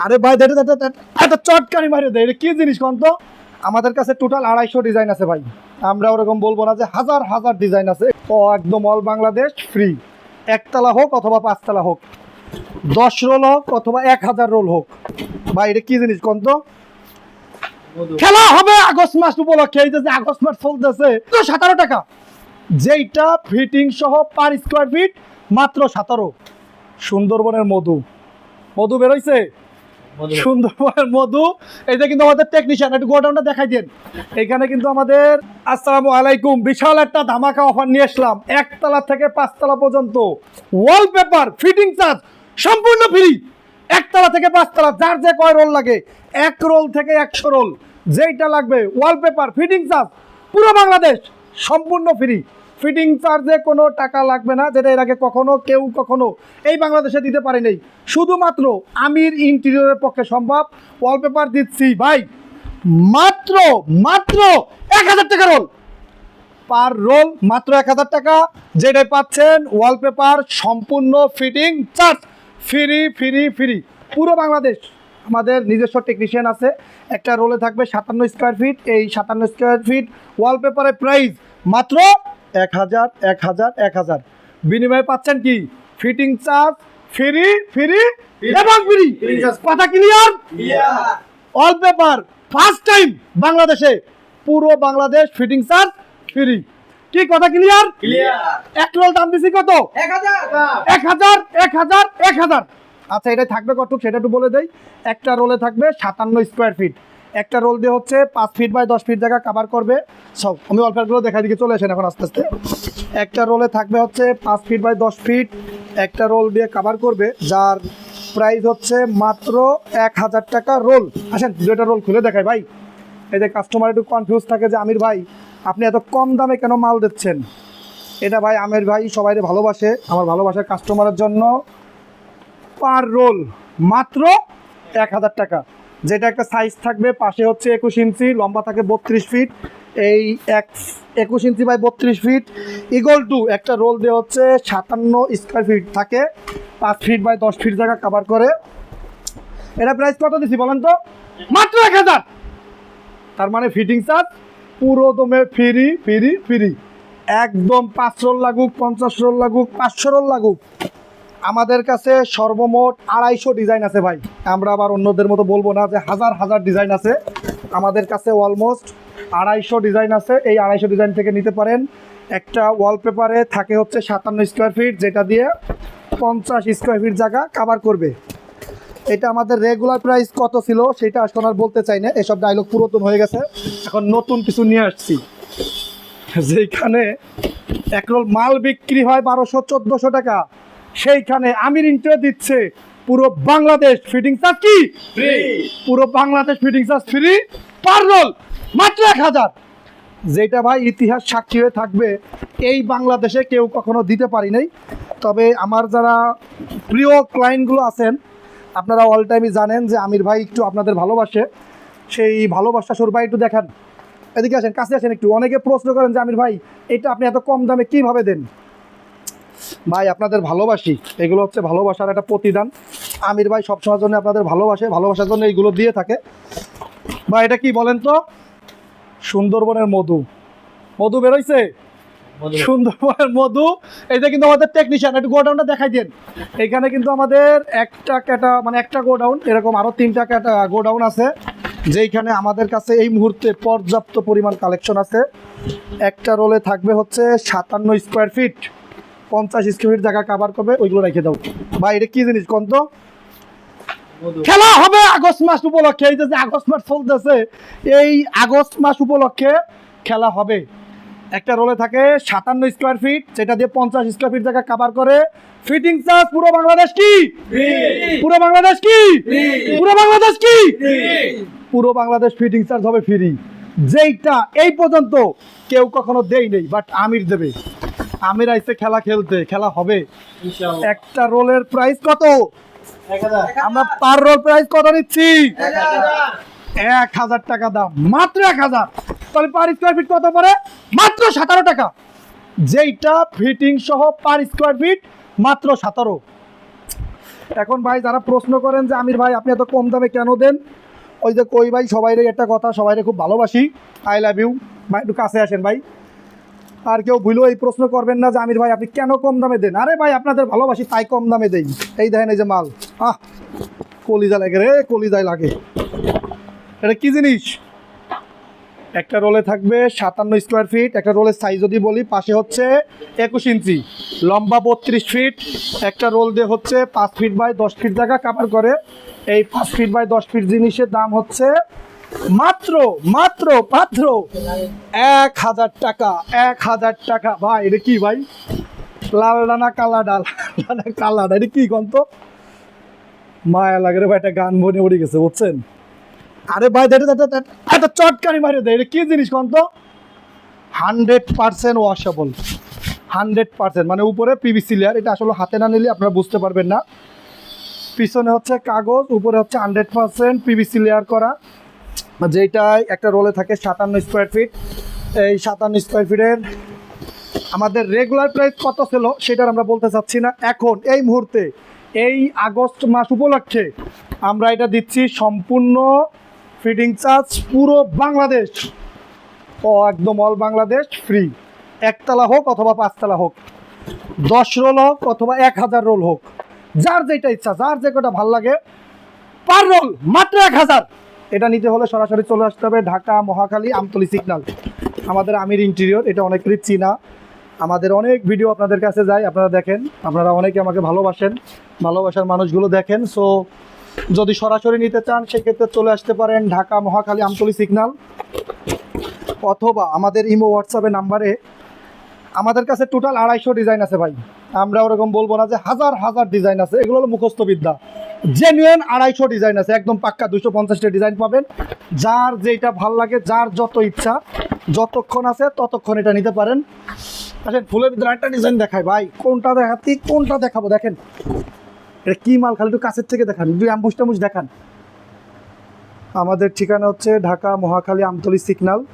আরে ভাই একটা চটকারি মারিয়ে দেয়, এটা কি জিনিস কোন তো? আমাদের কাছে টোটাল 250 ডিজাইন আছে ভাই। আমরা ওরকম বলবো না যে হাজার হাজার ডিজাইন আছে। ও একদম অল বাংলাদেশ ফ্রি, একতলা হোক অথবা 5 তলা হোক, 10 রোল হোক অথবা 1000 রোল হোক। ভাই এটা কি জিনিস কোন তো? খেলা হবে আগস্ট মাস উপলক্ষে। এই যে আগস্ট মাস চলতেছে তো 17 টাকা, যেইটা ফিটিং সহ পার স্কোয়ার ফিট মাত্র 17। সুন্দরবনের মধু, মধু বেরোইছে সুন্দরবনের মধু। এইটা কিন্তু আমাদের টেকনিশিয়ান, একটু গোডাউনটা দেখাই দেন। এখানে কিন্তু আমাদের আসসালামু আলাইকুম, বিশাল একটা ধামাকা অফার নিয়ে আসলাম। 1তলা থেকে 5তলা পর্যন্ত ওয়ালপেপার ফিটিং চার্জ সম্পূর্ণ ফ্রি। 1তলা থেকে 5তলা যার যে কয় রোল লাগে, 1 রোল থেকে 100 রোল যেইটা লাগবে, ওয়ালপেপার ফিটিং চার্জ পুরো বাংলাদেশ সম্পূর্ণ ফ্রি। ফিটিং চার্জে কোনো টাকা লাগবে না, যেটা এর আগে কেউ কখনো এই বাংলাদেশে দিতে পারে নাই। শুধুমাত্র আমির ইন্টেরিয়রের পক্ষে সম্ভব। ওয়ালপেপার দিচ্ছি ভাই মাত্র মাত্র 1000 টাকা রোল, পার রোল মাত্র 1000 টাকা, যেটাই পাচ্ছেন ওয়ালপেপার সম্পূর্ণ fitting charge free free free পুরো বাংলাদেশ। আমাদের নিজস্ব টেকনিশিয়ান আছে। একটা রোলে থাকবে 57 স্কোয়ার ফিট। এই 57 স্কোয়ার ফিট ওয়ালপেপারের প্রাইস মাত্র 1000 1000 1000। বিনিময়ে পাচ্ছেন কি? ফিটিং চার্জ ফ্রি ফ্রি এবং ফ্রি। কথা ক্লিয়ার? ওয়ালপেপার ফার্স্ট টাইম বাংলাদেশে, পুরো বাংলাদেশ ফিটিং চার্জ ফ্রি। কি কথা ক্লিয়ার? এক রোল দাম দিছি কত? 1000 1000 1000। আচ্ছা, এটা থাকবে কতটুকু সেটা একটু বলে দেই। একটা রোলে থাকবে 57 স্কোয়ার ফিট। একটা রোল দিয়ে হচ্ছে 5 ফিট বাই 10 ফিট জায়গা কাভার করবে সব। আমি ওয়ালপেপারগুলো দেখা দিকে চলে আসেন এখন আস্তে আস্তে। একটা রোলে থাকবে হচ্ছে 5 ফিট বাই 10 ফিট, একটা রোল দিয়ে কাভার করবে, যার প্রাইস হচ্ছে মাত্র 1000 টাকা রোল। আসেন দুইটা রোল খুলে দেখাই ভাই। এই যে কাস্টমার একটু কনফিউজ থাকে যে আমির ভাই আপনি এত কম দামে কেন মাল দিচ্ছেন। এটা ভাই আমির ভাই সবাইকে ভালোবাসে, আমার ভালোবাসার কাস্টমারের জন্য পার রোল মাত্র 1000 টাকা। যেটা একটা সাইজ থাকবে, পাশে হচ্ছে 21 ইঞ্চি, লম্বা থাকে 32 ফিট। এই 21 inch by 32 fit equal to একটা রোল দিয়ে হচ্ছে 57 স্কোয়ার ফিট থাকে, 5 ফিট বাই 10 ফিট জায়গা কাভার করে। এটা প্রাইস কত দিছি বলেন তো? মাত্র 1000। তার মানে ফিটিং চার্জ পুরো দমে ফ্রি ফ্রি ফ্রি। একদম 5 রোল লাগুক, 50 রোল লাগুক, 500 রোল লাগুক, আমাদের কাছে সর্বমোট 250 ডিজাইন আছে ভাই। আমরা আবার অন্যদের মতো বলবো না যে হাজার হাজার ডিজাইন আছে। আমাদের কাছে অলমোস্ট 250 ডিজাইন আছে। এই 250 ডিজাইন থেকে নিতে পারেন। একটা ওয়ালপেপারে থাকে হচ্ছে 57 স্কোয়ার ফিট, যেটা দিয়ে 50 স্কোয়ার ফিট জায়গা কাভার করবে। এটা আমাদের রেগুলার প্রাইস কত ছিল সেটা এখন আর বলতে চাই না, এসব ডায়লগ পুরাতন হয়ে গেছে। এখন নতুন কিছু নিয়ে আসছি, যেখানে এক রোল মাল বিক্রি হয় 1200-1400 টাকা, সেইখানে আমির ইন্টেরিয়র দিচ্ছে পুরো বাংলাদেশ ফিটিং চার্জ কি ফ্রি। পুরো Bangladesh fitting charge free, per roll মাত্র 1000। যেটা ভাই ইতিহাস সাক্ষী হয়ে থাকবে, এই বাংলাদেশে কেউ কখনো দিতে পারি নাই। তবে আমার যারা প্রিয় ক্লায়েন্টগুলো আছেন, আপনারা অল টাইমই জানেন যে আমির ভাই একটু আপনাদের ভালোবাসে। সেই ভালোবাসা সুর ভাই একটু দেখান, এদিকে আসেন, কাছে আসেন একটু। অনেকে প্রশ্ন করেন যে আমির ভাই এটা আপনি এত কম দামে কীভাবে দেন। ভাই আপনাদের ভালোবাসি, এগুলো হচ্ছে ভালোবাসার একটা প্রতিদান। আমির ভাই সবসময়ের জন্য আপনাদের ভালোবাসে, ভালোবাসার জন্য এইগুলো দিয়ে থাকে। ভাই এটা কি বলেন তো? সুন্দরবনের মধু, মধু বেরোইছে সুন্দরবনের মধু। এইটা কিন্তু আমাদের টেকনিশিয়ান, একটু গোডাউনটা দেখাই দেন। এখানে কিন্তু আমাদের একটা গোডাউন, এরকম আরও 3টা গোডাউন আছে, যেইখানে আমাদের কাছে এই মুহূর্তে পর্যাপ্ত পরিমাণ কালেকশন আছে। একটা রোলে থাকবে হচ্ছে 57 স্কোয়ার ফিট, 50 স্কোয়ার ফিট জায়গা কাভার করবে, ওইগুলো রেখে দাও। ভাই এটা কি জিনিস কোন তো? খেলা হবে আগস্ট মাস উপলক্ষে। এই যে আগস্ট মাস চলতেছে, এই আগস্ট মাস উপলক্ষে খেলা হবে। একটা রোলে থাকে 57 স্কোয়ার ফিট, যেটা দিয়ে 50 স্কোয়ার ফিট জায়গা কাভার করে। ফিটিং চার্জ পুরো বাংলাদেশ কি পুরো বাংলাদেশ কি পুরো বাংলাদেশ কি পুরো বাংলাদেশ ফিটিং চার্জ হবে ফ্রি, যেইটা এই পর্যন্ত কেউ কখনো দেই নেই, বাট আমির দেবে। আমির আইসে খেলা খেলতে, খেলা হবে। একটা রোলের প্রাইস কত? আমরা পার রোল প্রাইস কত নিচ্ছি? 1000 টাকা দাম, মাত্র 1000। তাহলে পার স্কোয়ার ফিট কত পড়ে? মাত্র 17 টাকা, যেইটা ফিটিং সহ পার স্কোয়ার ফিট মাত্র 17। এখন ভাই যারা প্রশ্ন করেন যে আমির ভাই আপনি এত কম দামে কেন দেন, ওই যে কই ভাই সবাইরে একটা কথা, সবাইরে খুব ভালোবাসি, আই লাভ ইউ ভাই, একটু কাছে আসেন ভাই। আর কেউ ভুলেও এই প্রশ্ন করবেন না যে আমির ভাই আপনি কেন কম দামে দেন। আরে ভাই আপনাদের ভালোবাসি তাই কম দামে দেই। এই দেখেন এই যে মাল, কলিজা লাগে রে, কলিজায় লাগে। এটা কি জিনিস? একটা রোলে থাকবে 57 স্কোয়ার ফিট। একটা রোলের সাইজ যদি বলি, পাশে হচ্ছে 21 ইঞ্চি, লম্বা 32 ফিট। একটা রোল দিয়ে হচ্ছে 5 ফিট বাই 10 ফিট জায়গা কাভার করে। এই 5 ফিট বাই 10 ফিট জিনিসের দাম হচ্ছে মাত্র মাত্র মাত্র 1000 টাকা। 1000 টাকা ভাই। এটা কি ভাই? লাল ডানা কালা ডাল, কালা ডাল, এটা কি কন্ত? মায়া লাগে রে ভাই, একটা গান বনে উড়ে গেছে বুঝছেন। আরে ভাই একটা চটকানি মারিয়ে দেয়, এটা কি জিনিস কন্ত? 100% ওয়াশেবল, 100%। মানে উপরে পিভিসি লেয়ার, এটা আসলে হাতে না নিলে আপনারা বুঝতে পারবেন না। পিছনে হচ্ছে কাগজ, উপরে হচ্ছে 100% পিভিসি লেয়ার করা। যেটাই একটা রোলে থাকে 57 স্কোয়ার ফিট। এই 57 স্কোয়ার ফিটের আমাদের রেগুলার প্রাইস কত ছিল সেটার আমরা বলতে চাচ্ছি না। এখন এই মুহূর্তে এই আগস্ট মাস উপলক্ষে আমরা এটা দিচ্ছি সম্পূর্ণ ফিটিং চার্জ পুরো বাংলাদেশ, একদম অল বাংলাদেশ ফ্রি। একতলা হোক অথবা 5 তলা হোক, 10 রোল হোক অথবা 1000 রোল হোক, যার যেটা ইচ্ছা, যার যে কটা ভাল লাগে, পার রোল মাত্র 1000। এটা নিতে হলে সরাসরি চলে আসতে হবে ঢাকা মহাখালী আমতলী সিগন্যাল। আমাদের আমির ইন্টেরিয়র, এটা অনেকেরই চিনা, আমাদের অনেক ভিডিও আপনাদের কাছে যায়, আপনারা দেখেন, আপনারা অনেকে আমাকে ভালোবাসেন, ভালোবাসার মানুষগুলো দেখেন। সো যদি সরাসরি নিতে চান সেক্ষেত্রে চলে আসতে পারেন ঢাকা মহাখালী আমতলী সিগন্যাল, অথবা আমাদের ইমো হোয়াটসঅ্যাপের নাম্বারে। আমাদের কাছে টোটাল 250 ডিজাইন আছে ভাই। আমরা ওরকম বলবো না যে হাজার হাজার ডিজাইন আছে, এগুলো হলো মুখস্থ বিদ্যা। জেনুইন 250 ডিজাইন আছে, একদম পাক্কা 250টা ডিজাইন পাবেন। যার যেটা ভাল লাগে, যার যত ইচ্ছা, যতক্ষণ আছে ততক্ষণ এটা নিতে পারেন। আসেন ফুলের ভিতরে একটা ডিজাইন দেখাই ভাই, কোনটা দেখাতি কোনটা দেখাবো। দেখেন এটা কি মাল, খালি একটু কাছের থেকে দেখান, একটু অ্যাম্বুশ ট্যাম্বুশ দেখান। আমাদের ঠিকানা হচ্ছে ঢাকা মহাখালী আমতলী সিগন্যাল।